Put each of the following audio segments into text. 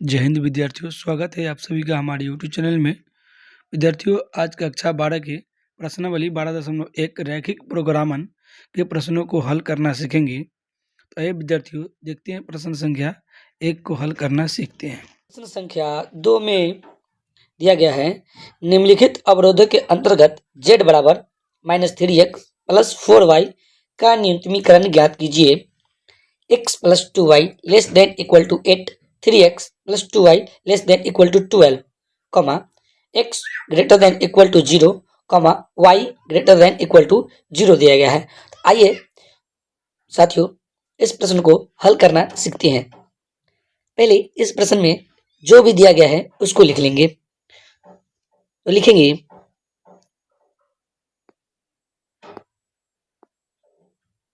जय हिंद विद्यार्थियों, स्वागत है आप सभी का हमारे यूट्यूब चैनल में। विद्यार्थियों, आज कक्षा 12 के प्रश्नावली 12.1 रैखिक प्रोग्रामन के प्रश्नों को हल करना सीखेंगे। तो आइए विद्यार्थियों, देखते हैं प्रश्न संख्या 1 को हल करना सीखते हैं। प्रश्न संख्या 2 में दिया गया है, निम्नलिखित अवरोधक के अंतर्गत z बराबर -3x प्लस 4y का न्यूनतमीकरण ज्ञात कीजिए। x plus 2y less than equal to 8, 3x plus 2y less than equal to 12, comma x greater than equal to 0, comma y greater than equal to 0 दिया गया है। आइए साथियों, इस प्रश्न को हल करना सीखते हैं। पहले इस प्रश्न में जो भी दिया गया है उसको लिख लेंगे। तो लिखेंगे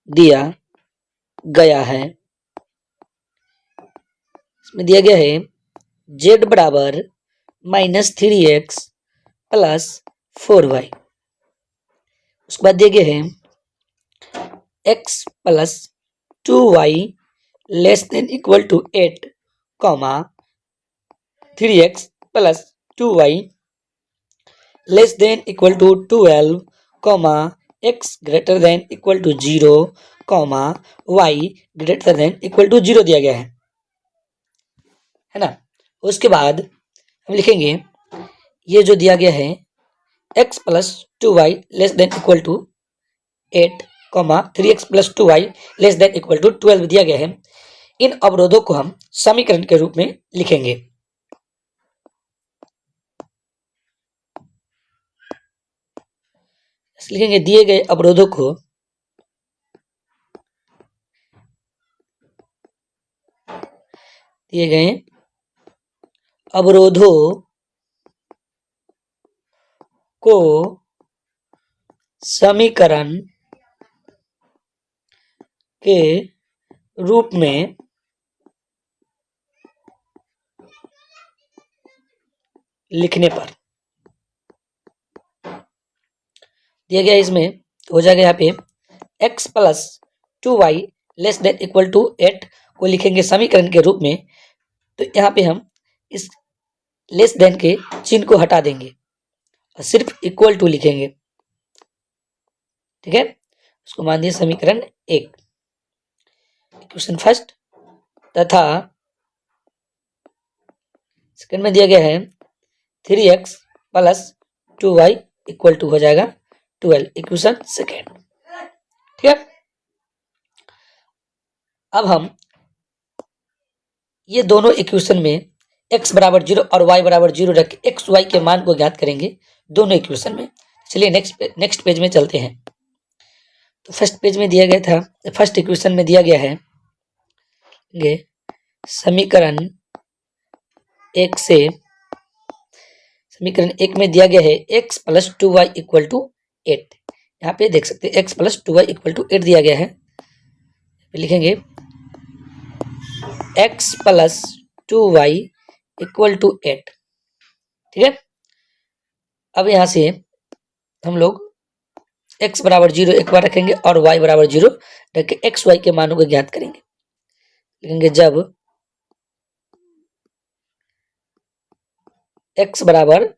दिया गया है, इसमें दिया गया है z बराबर -3x प्लस 4y। उसके बाद दिया गया है x plus 2y less than equal to 8, comma 3x plus 2y less than equal to 12, comma x greater than equal to 0, comma y greater than equal to 0 दिया गया है ना। उसके बाद हम लिखेंगे ये जो दिया गया है x plus 2y less than equal to 8, comma 3x plus 2y less than equal to 12 दिया गया है। इन अवरोधों को हम समीकरण के रूप में लिखेंगे। लिखेंगे दिए गए अवरोधों को समीकरण के रूप में लिखने पर दिया गया, इसमें हो जाएगा यहाँ पे x plus 2y less than equal to 8 को लिखेंगे समीकरण के रूप में। तो यहाँ पे हम इस लेस देन के चिन्ह को हटा देंगे और सिर्फ इक्वल टू लिखेंगे। ठीक है, उसको मान दिए समीकरण 1। इक्वेशन फर्स्ट तथा सेकंड में दिया गया है 3x plus 2y equal to हो जाएगा 12, इक्वेशन सेकेंड। ठीक है, अब हम ये दोनों इक्वेशन में x बराबर 0 और y बराबर 0 रख के x y के मान को ज्ञात करेंगे दोनों इक्वेशन में। चलिए नेक्स्ट पेज में चलते हैं। तो फर्स्ट पेज में दिया गया था, फर्स्ट इक्वेशन में दिया गया है समीकरण 1 से, समीकरण 1 में दिया गया है x plus 2y equal to 8। यहाँ पे देख सकते हैं x plus 2y equal to 8 दिया गया है। लिखेंगे x plus 2y equal to 8। ठीक है, अब यहाँ से हम लोग x बराबर 0 एक बार रखेंगे और y बराबर 0 रख के x y के मानों को ज्ञात करेंगे। लिखेंगे जब x बराबर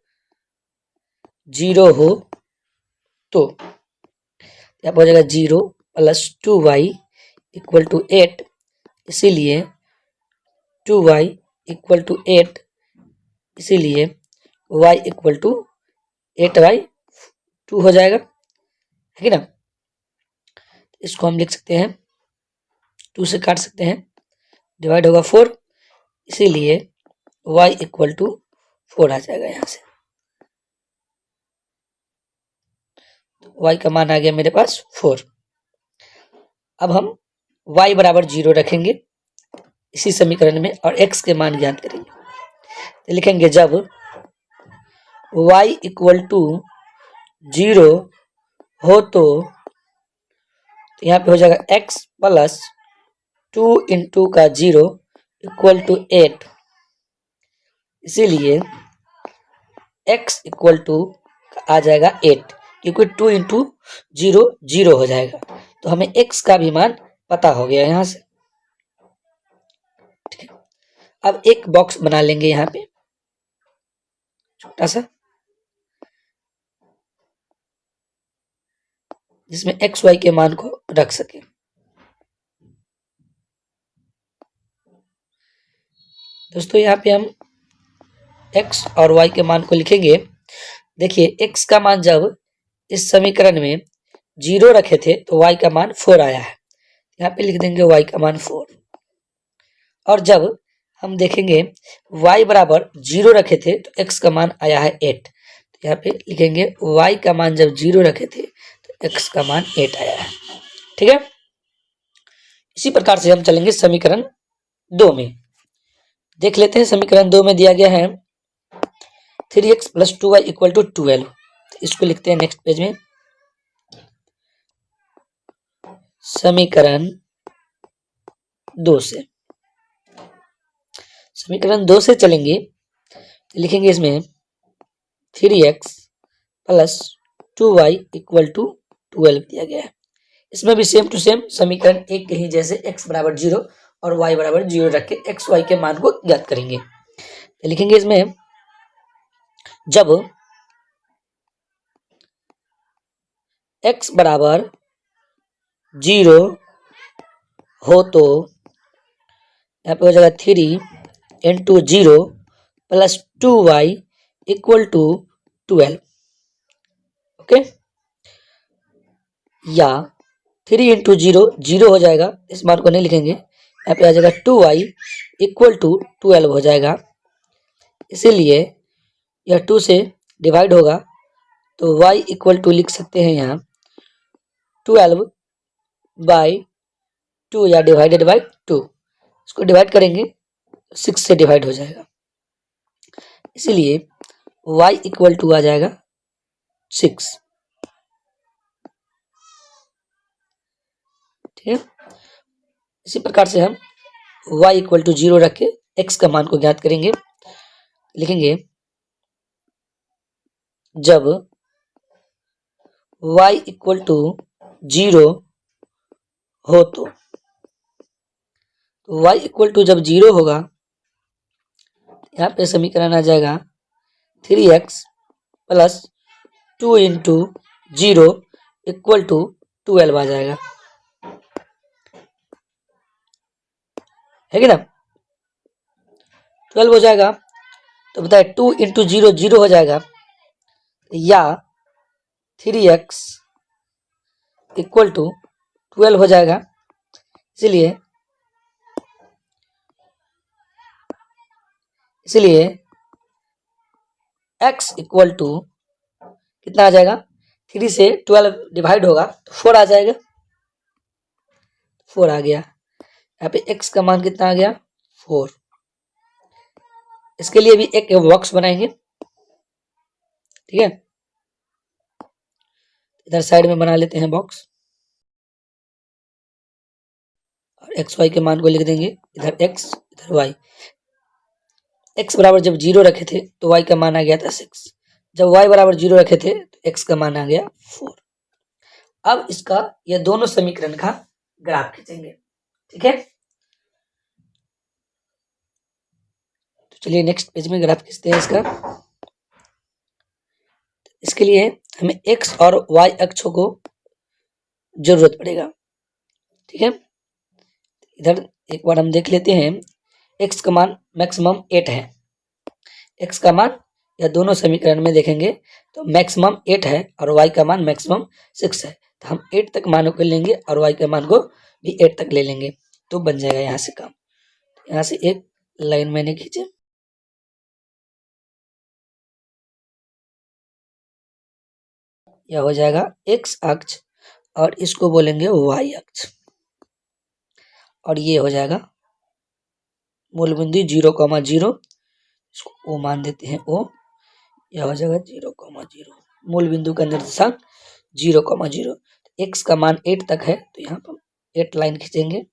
0 हो तो यहाँ पर हो जाएगा 0 प्लस 2y इक्वल टू 8, इसीलिए 2y इक्वल टू 8, इसीलिए y इक्वल टू 8/2 हो जाएगा, है कि ना। इसको हम लिख सकते हैं 2 से काट सकते हैं, डिवाइड होगा 4, इसीलिए y इक्वल टू 4 आ जाएगा। यहाँ से y का मान आ गया मेरे पास 4। अब हम y बराबर 0 रखेंगे इसी समीकरण में और x के मान ज्ञात करेंगे। तो लिखेंगे जब y इक्वल टू 0 हो तो यहाँ पे हो जाएगा x प्लस 2 इंटू का 0 इक्वल टू 8, इसीलिए x इक्वल टू आ जाएगा 8, क्योंकि 2 इंटू 0 0 हो जाएगा। तो हमें x का भी मान पता हो गया यहाँ से। ठीक है, अब एक बॉक्स बना लेंगे यहाँ पे छोटा सा, जिसमें एक्स वाई के मान को रख सके। दोस्तों यहाँ पे हम x और y के मान को लिखेंगे। देखिए x का मान जब इस समीकरण में 0 रखे थे तो y का मान 4 आया है, यहाँ पे लिख देंगे y का मान 4। और जब हम देखेंगे y बराबर 0 रखे थे तो x का मान आया है 8, तो यहाँ पे लिखेंगे y का मान जब 0 रखे थे तो x का मान 8 आया है। ठीक है, इसी प्रकार से हम चलेंगे समीकरण 2 में। देख लेते हैं समीकरण 2 में दिया गया है 3x plus 2y equal to 12। तो इसको लिखते हैं नेक्स्ट पेज में। समीकरण 2 से चलेंगे तो लिखेंगे इसमें 3x plus 2y equal to 12 दिया गया है। इसमें भी सेम टू सेम समीकरण एक के ही जैसे x बराबर 0 और y बराबर 0 रख के x y के मान को ज्ञात करेंगे। तो लिखेंगे इसमें जब x बराबर 0 हो तो यहाँ पे हो जाएगा 3 into 0 plus 2y equal to 12। Okay, या 3 इंटू 0 0 हो जाएगा, इस मान को नहीं लिखेंगे, यहाँ पे आ जाएगा 2y इक्वल टू 12 हो जाएगा। इसीलिए यह 2 से डिवाइड होगा तो y इक्वल टू लिख सकते हैं यहाँ 12 बाई 2 या डिवाइडेड बाई 2। इसको डिवाइड करेंगे 6 से डिवाइड हो जाएगा, इसीलिए y इक्वल टू आ जाएगा 6। ठीक है, इसी प्रकार से हम y इक्वल टू 0 रख के x का मान को ज्ञात करेंगे। लिखेंगे जब y इक्वल टू 0 हो तो y इक्वल टू जब 0 होगा यहाँ पे समीकरण आ जाएगा 3x plus 2 into 0 equal to 12 आ जाएगा, है कि ना। 12 हो जाएगा तो बताए 2 इंटू 0 0 हो जाएगा, या 3x इक्वल टू 12 हो जाएगा। इसलिए x इक्वल टू कितना आ जाएगा, 3 से 12 डिवाइड होगा तो 4 आ जाएगा, 4 आ गया। यहाँ पे x का मान कितना आ गया 4। इसके लिए भी एक बॉक्स बनाएंगे। ठीक है, इधर साइड में बना लेते हैं बॉक्स और एक्स वाई के मान को लिख देंगे, इधर x इधर y। x बराबर जब 0 रखे थे तो y का मान आ गया था 6, जब y बराबर 0 रखे थे तो x का मान आ गया 4। अब इसका यह दोनों समीकरण का ग्राफ खींचेंगे। ठीक है, तो चलिए नेक्स्ट पेज में ग्राफ खींचते हैं इसका। इसके लिए हमें x और y अक्षों को जरूरत पड़ेगा। ठीक है, इधर एक बार हम देख लेते हैं, x का मान मैक्सिमम 8 है। x का मान या दोनों समीकरण में देखेंगे तो मैक्सिमम 8 है और y का मान मैक्सिमम 6 है, तो हम 8 तक मानों को लेंगे और y के मान को भी 8 तक ले लेंगे तो बन जाएगा यहाँ से काम। यहाँ से एक लाइन मैंने खींचे, यह हो जाएगा x अक्ष और इसको बोलेंगे y अक्ष, और ये हो जाएगा मूल बिंदु 0,0, इसको O मान देते हैं O, यह हो जाएगा 0,0। मूल बिंदु का निर्देशांक 0,0। x का मान 8 तक है तो यहाँ पर 8 लाइन खींचेंगे,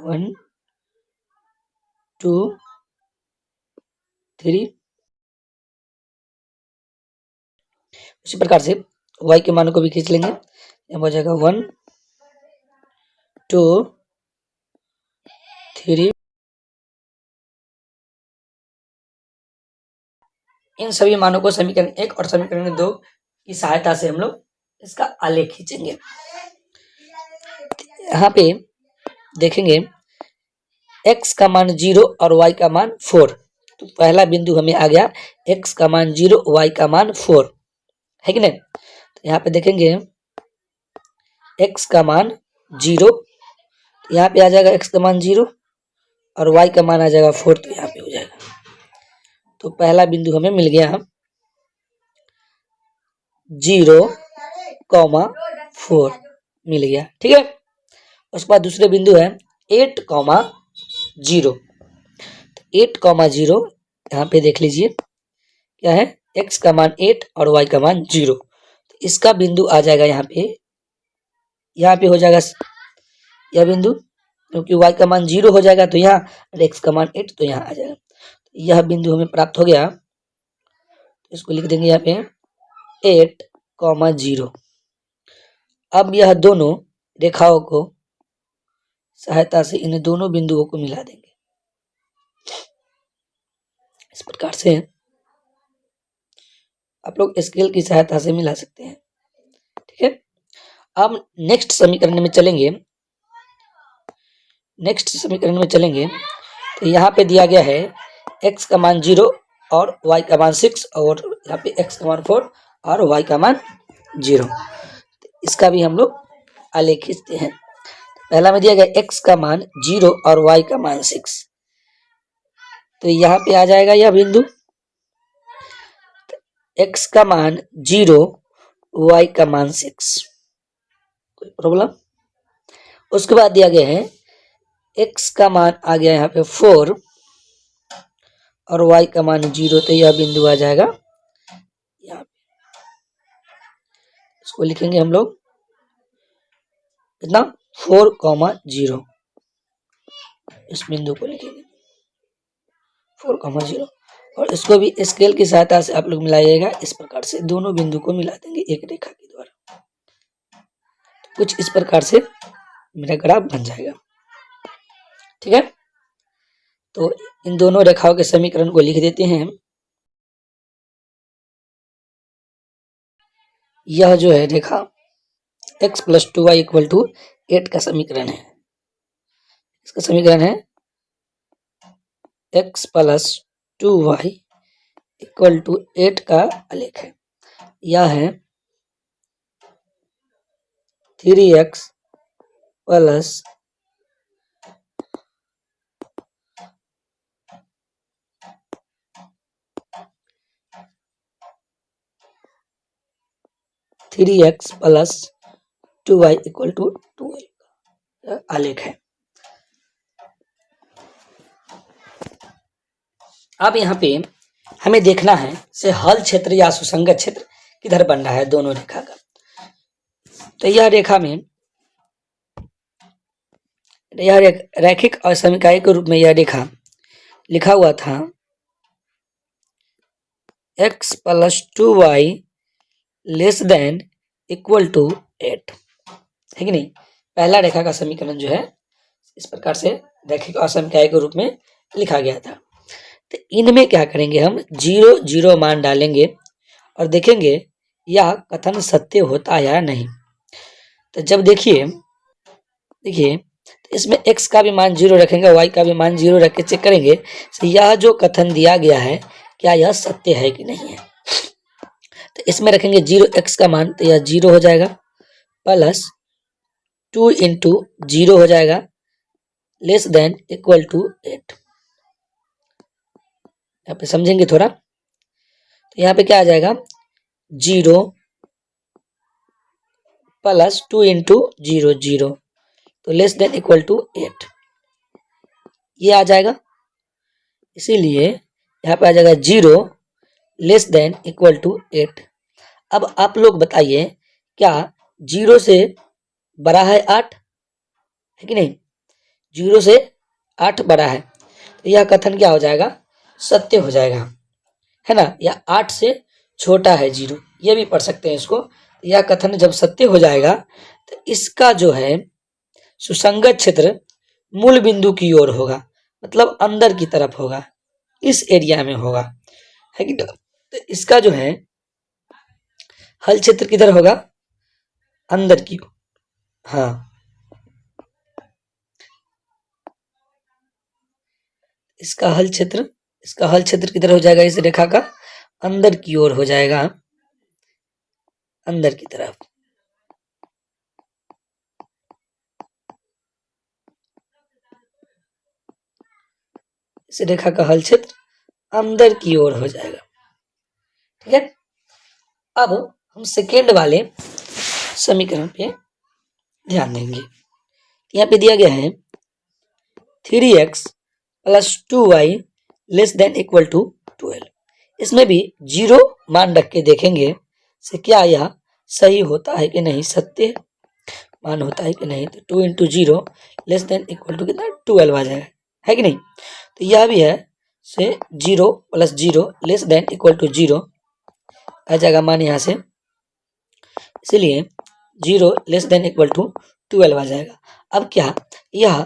1 2 3। उसी प्रकार से y के मानों को भी खींच लेंगे, यहाँ हो जाएगा 1 2 3 इन सभी मानों को समीकरण 1 और समीकरण 2 की सहायता से हम लोग इसका आलेख खींचेंगे। यहाँ पे देखेंगे x का मान 0 और y का मान 4। तो पहला बिंदु हमें आ गया x का मान 0, y का मान 4 है कि नहीं। तो यहाँ पे देखेंगे x का मान 0, यहाँ पे आ जाएगा x का मान 0 और y का मान आ जाएगा 4, तो यहाँ पे हो जाएगा। तो पहला बिंदु हमें मिल गया 0,4 मिल गया, ठीक है। उसके बाद दूसरे बिंदु है 8,0। 8,0 यहाँ पे देख लीजिए क्या है, x का मान 8 और y का मान 0। तो इसका बिंदु आ जाएगा यहाँ पे हो जाएगा यह बिंदु, क्योंकि y का मान 0 हो जाएगा तो यहाँ, और x का मान 8 तो यहाँ आ जाएगा। तो यह बिंदु हमें प्राप्त हो गया। इसको लिख देंगे यहाँ पे 8,0। अब यह दोनों रेखाओं को सहायता से इन दोनों बिंदुओं को मिला देंगे। इस प्रकार से आप लोग स्केल की सहायता से मिला सकते हैं, ठीक है। अब नेक्स्ट समीकरण में चलेंगे। तो यहाँ पे दिया गया है x का मान 0 और y का मान 6 और यहाँ पे x का मान 4 और y का मान 0। इसका भी हम लोग आलेख खींचते हैं। पहला में दिया गया x का मान 0 और y का मान 6। तो यहाँ पे आ जाएगा यह बिंदु, x का मान 0, y का मान 6। कोई प्रॉब्लम। उसके बाद दिया गया है x का मान आ गया यहाँ पे 4 और y का मान 0। तो यह बिंदु आ जाएगा यहाँ पे। इसको लिखेंगे हम लोग कितना, 4,0। इस बिंदु को लिखेंगे 4,0 और इसको भी स्केल की सहायता से आप लोग मिलाइएगा। इस प्रकार से दोनों बिंदु को मिला देंगे एक रेखा के द्वारा। कुछ इस प्रकार से मेरा ग्राफ बन जाएगा, ठीक है। तो इन दोनों रेखाओं के समीकरण को लिख देते हैं। यह जो है रेखा x + 2y = 8 का समीकरण है। इसका समीकरण है x + 2y = 8 का आलेख है। यह है 3x + 2y = 12 का आलेख है। अब यहाँ पे हमें देखना है से हल क्षेत्र या सुसंगत क्षेत्र किधर बन रहा है दोनों रेखा का। तो यह रेखा में यह रैखिक और समीकायी के रूप में यह रेखा लिखा हुआ था x + 2y ≤ 8, है कि नहीं। पहला रेखा का समीकरण जो है इस प्रकार से रैखिक और समीकायी के रूप में लिखा गया था। तो इनमें क्या करेंगे, हम 0, 0 मान डालेंगे और देखेंगे यह कथन सत्य होता है या नहीं। तो जब देखिए तो इसमें x का भी मान 0 रखेंगे, y का भी मान 0 रख के चेक करेंगे तो यह जो कथन दिया गया है क्या यह सत्य है कि नहीं है। तो इसमें रखेंगे 0 x का मान, तो यह 0 हो जाएगा, प्लस 2 × 0 हो जाएगा ≤ 8। यहाँ पे समझेंगे थोड़ा। तो यहाँ पे क्या आ जाएगा 0 + 2 × 0, 0 तो ≤ 8 ये आ जाएगा। इसीलिए यहाँ पे आ जाएगा 0 ≤ 8। अब आप लोग बताइए क्या 0 से बड़ा है 8, है कि नहीं। 0 से 8 बड़ा है तो यह कथन क्या हो जाएगा, सत्य हो जाएगा, है ना। या 8 से छोटा है 0, ये भी पढ़ सकते हैं इसको। यह कथन जब सत्य हो जाएगा तो इसका जो है सुसंगत क्षेत्र मूल बिंदु की ओर होगा, मतलब अंदर की तरफ होगा, इस एरिया में होगा, है कि। तो इसका जो है हल क्षेत्र किधर होगा, अंदर की ओर। हाँ, इसका हल क्षेत्र किधर हो जाएगा, इस रेखा का अंदर की ओर हो जाएगा, अंदर की तरफ। इस रेखा का हल क्षेत्र अंदर की ओर हो जाएगा। ठीक है, अब हम सेकेंड वाले समीकरण पे ध्यान देंगे। यहाँ पे दिया गया है 3x plus 2y less than equal to 12। इसमें भी 0 मान रख के देखेंगे से क्या यह सही होता है कि नहीं, सत्य मान होता है कि नहीं। तो 2 into 0 less than equal to कितना, 12 आ जाएगा, है कि नहीं। तो यह भी है से 0 plus 0 less than equal to 0 आ जाएगा मान यहाँ से, इसीलिए 0 लेस देन इक्वल टू 12 आ जाएगा। अब क्या यह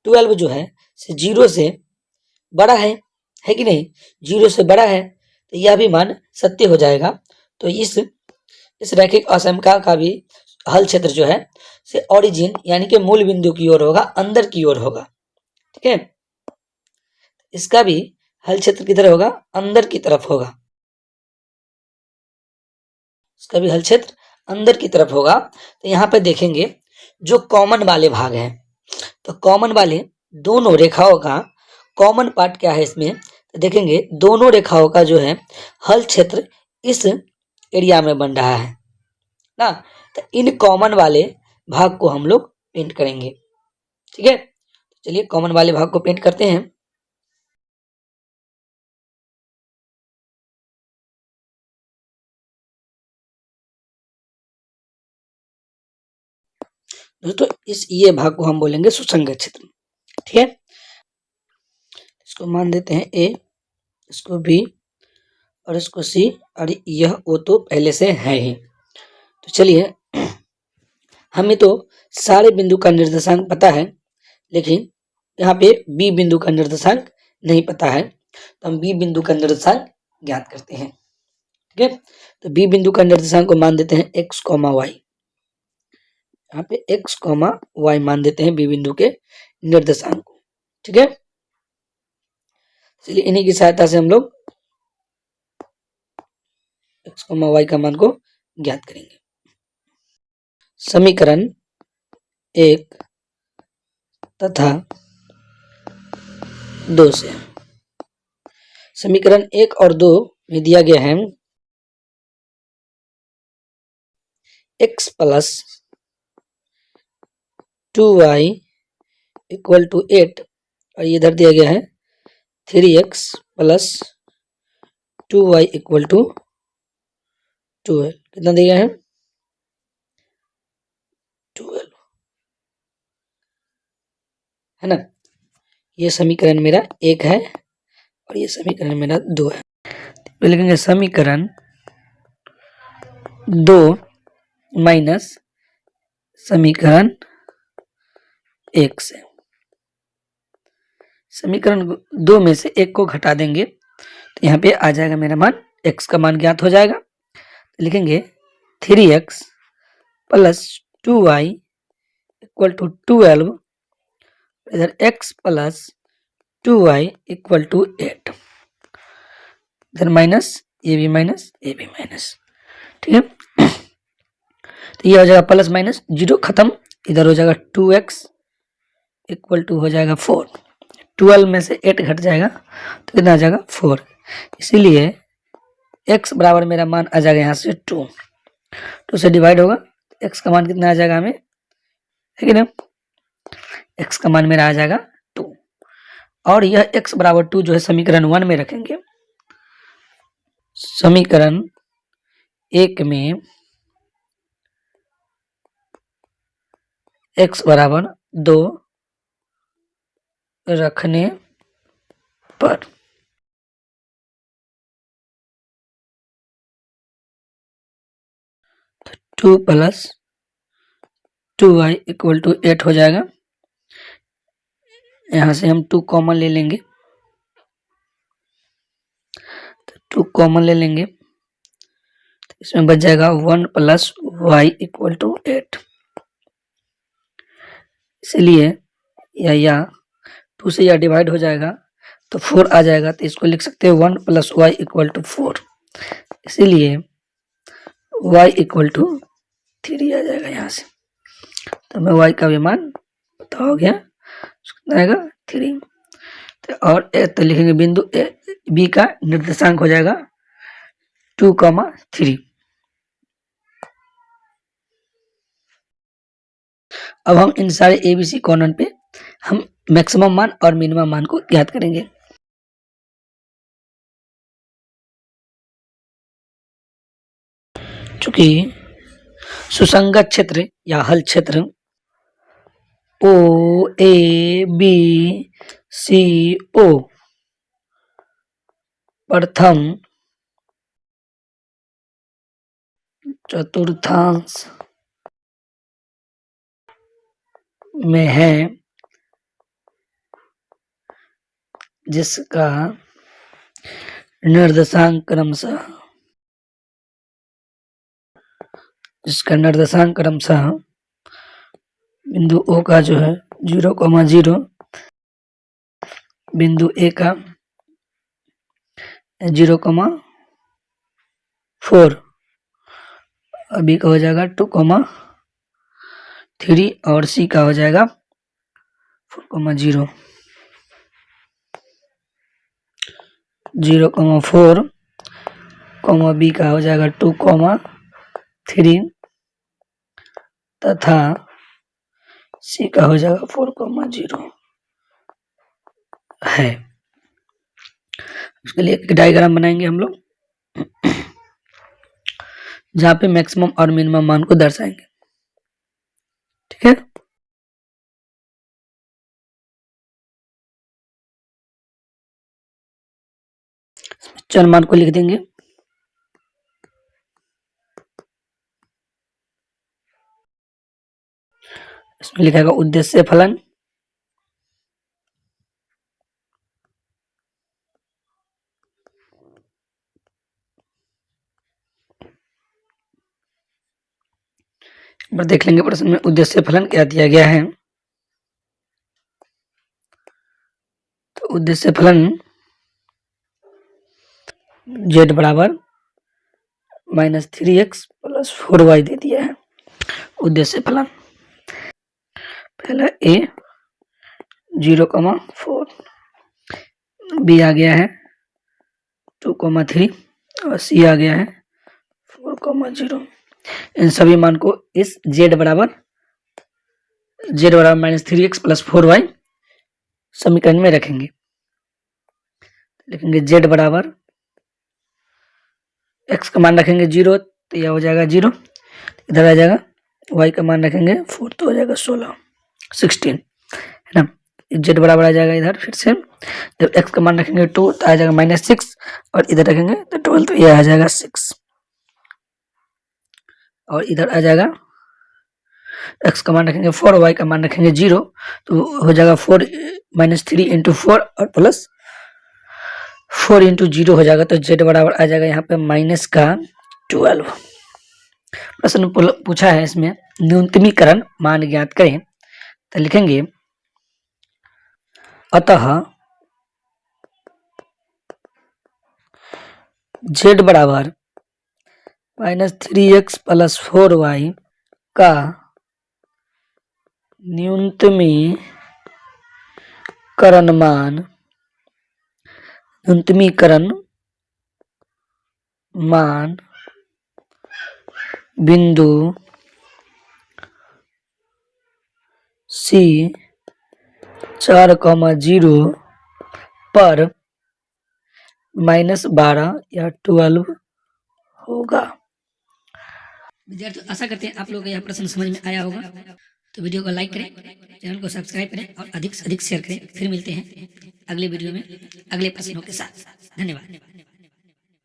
12 जो है से 0 से बड़ा है कि नहीं, 0 से बड़ा है, तो यह भी मान सत्य हो जाएगा। तो इस रैखिक असमका का भी हल क्षेत्र जो है से ओरिजिन यानी कि मूल बिंदु की ओर होगा, अंदर की ओर होगा। ठीक है, इसका भी हल क्षेत्र किधर होगा, अंदर की तरफ होगा। इसका भी हल क्षेत्र अंदर की तरफ होगा। तो यहाँ पे देखेंगे जो कॉमन वाले भाग हैं, तो कॉमन वाले दोनों रेखाओं का कॉमन पार्ट क्या है इसमें, तो देखेंगे दोनों रेखाओं का जो है हल क्षेत्र इस एरिया में बन रहा है ना। तो इन कॉमन वाले भाग को हम लोग पेंट करेंगे। ठीक है, चलिए कॉमन वाले भाग को पेंट करते हैं। दोस्तों ये भाग को हम बोलेंगे सुसंगत क्षेत्र। ठीक है, इसको मान देते हैं ए, इसको बी और इसको सी, और यह ओ तो पहले से है ही। तो चलिए हमें तो सारे बिंदु का निर्देशांक पता है, लेकिन यहाँ पे बी बिंदु का निर्देशांक नहीं पता है, तो हम बी बिंदु का निर्देशांक ज्ञात करते हैं। ठीक है, तो बी बिंदु का निर्देशांक को मान देते हैं x, y। यहाँ पे x, y मान देते हैं बी बिंदु के निर्देशांक को। ठीक है, चलिए इन्हीं की सहायता से हम लोग x, y का मान को ज्ञात करेंगे। समीकरण 1 तथा 2 से, समीकरण 1 और 2 में दिया गया है x plus 2y equal to 8, और इधर दिया गया है 3x plus 2y equal to 12। कितना दिया है, 12, है ना। ये समीकरण मेरा 1 है और ये समीकरण मेरा 2 है। तो लिखेंगे समीकरण 2 माइनस समीकरण 1 से। समीकरण 2 में से 1 को घटा देंगे तो यहाँ पे आ जाएगा मेरा मान, x का मान ज्ञात हो जाएगा। तो लिखेंगे 3x plus 2y equal to 12, इधर x plus 2y equal to 8, इधर माइनस, ये भी माइनस, ये भी माइनस। ठीक है, तो ये हो जाएगा प्लस माइनस 0 खत्म, इधर हो जाएगा 2x इक्वल टू हो जाएगा 4। 12 में से 8 घट जाएगा तो कितना आ जाएगा 4, इसीलिए x बराबर मेरा मान आ जाएगा यहाँ से 2 से डिवाइड होगा, x का मान कितना आ जाएगा हमें, है कि ना, x का मान मेरा आ जाएगा 2, और यह x बराबर 2 जो है समीकरण 1 में रखेंगे। समीकरण 1 में x बराबर 2 रखने पर 2 प्लस 2y इक्वल टू 8 हो जाएगा। यहाँ से हम 2 कॉमन ले लेंगे, तो 2 कॉमन ले लेंगे, इसमें बच जाएगा 1 प्लस वाई इक्वल टू 8। इसलिए या 2 से यह डिवाइड हो जाएगा तो 4 आ जाएगा, तो इसको लिख सकते हैं 1 प्लस वाई इक्वल टू 4। इसीलिए y इक्वल टू 3 आ जाएगा यहाँ से। तो हमें y का भी मान पता हो गया, कितना आएगा 3। और तो लिखेंगे बिंदु बी का निर्देशांक हो जाएगा 2,3। अब हम इन सारे एबीसी कॉर्नर पे हम मैक्सिमम मान और मिनिमम मान को ज्ञात करेंगे। चूंकि सुसंगत क्षेत्र या हल क्षेत्र ओ ए बी सी ओ प्रथम चतुर्थांश में है, जिसका निर्देशांक क्रमशः बिंदु ओ का जो है 0,0, बिंदु ए का 0,4, बी का हो जाएगा 2,3 और सी का हो जाएगा 4,0। 0,4, बी का हो जाएगा 2,3 तथा सी का हो जाएगा 4,0 है। उसके लिए एक डायग्राम बनाएंगे हम लोग, जहां पे मैक्सिमम और मिनिमम मान को दर्शाएंगे। ठीक है, चर मान को लिख देंगे। इसमें लिखेगा उद्देश्य फलन, देख लेंगे प्रश्न में उद्देश्य फलन क्या दिया गया है। तो उद्देश्य फलन z बराबर -3x प्लस 4y दे दिया है। उद्देश्य फलन पहला a 0,4, b आ गया है 2,3 और c आ गया है 4,0। इन सभी मान को इस z बराबर -3x प्लस 4y समीकरण में रखेंगे। लिखेंगे z बराबर x का मान रखेंगे 0, तो यह हो जाएगा 0, इधर आ जाएगा y का मान रखेंगे 4, तो हो जाएगा 16 है ना। z बराबर आ जाएगा इधर, फिर से जब x का मान रखेंगे 2 तो आ जाएगा -6 और इधर रखेंगे तो 12, तो यह आ जाएगा 6 और इधर आ जाएगा x का मान रखेंगे 4, y का मान रखेंगे 0, तो हो जाएगा 4 -3 इंटू 4 और प्लस 4 इंटू 0 हो जाएगा, तो z बराबर आ जाएगा यहाँ पे -12। प्रश्न पूछा है इसमें न्यूनतमीकरण मान ज्ञात करें, तो लिखेंगे अतः z बराबर -3x प्लस 4y का न्यूनतमीकरण मान बिंदु C 4,0 पर -12 या 12 होगा। विद्यार्थियों, आशा करते हैं आप लोगों को यह प्रश्न समझ में आया होगा। तो वीडियो को लाइक करें, चैनल को सब्सक्राइब करें और अधिक से अधिक शेयर करें। फिर मिलते हैं अगले वीडियो में अगले प्रश्नों के साथ। धन्यवाद।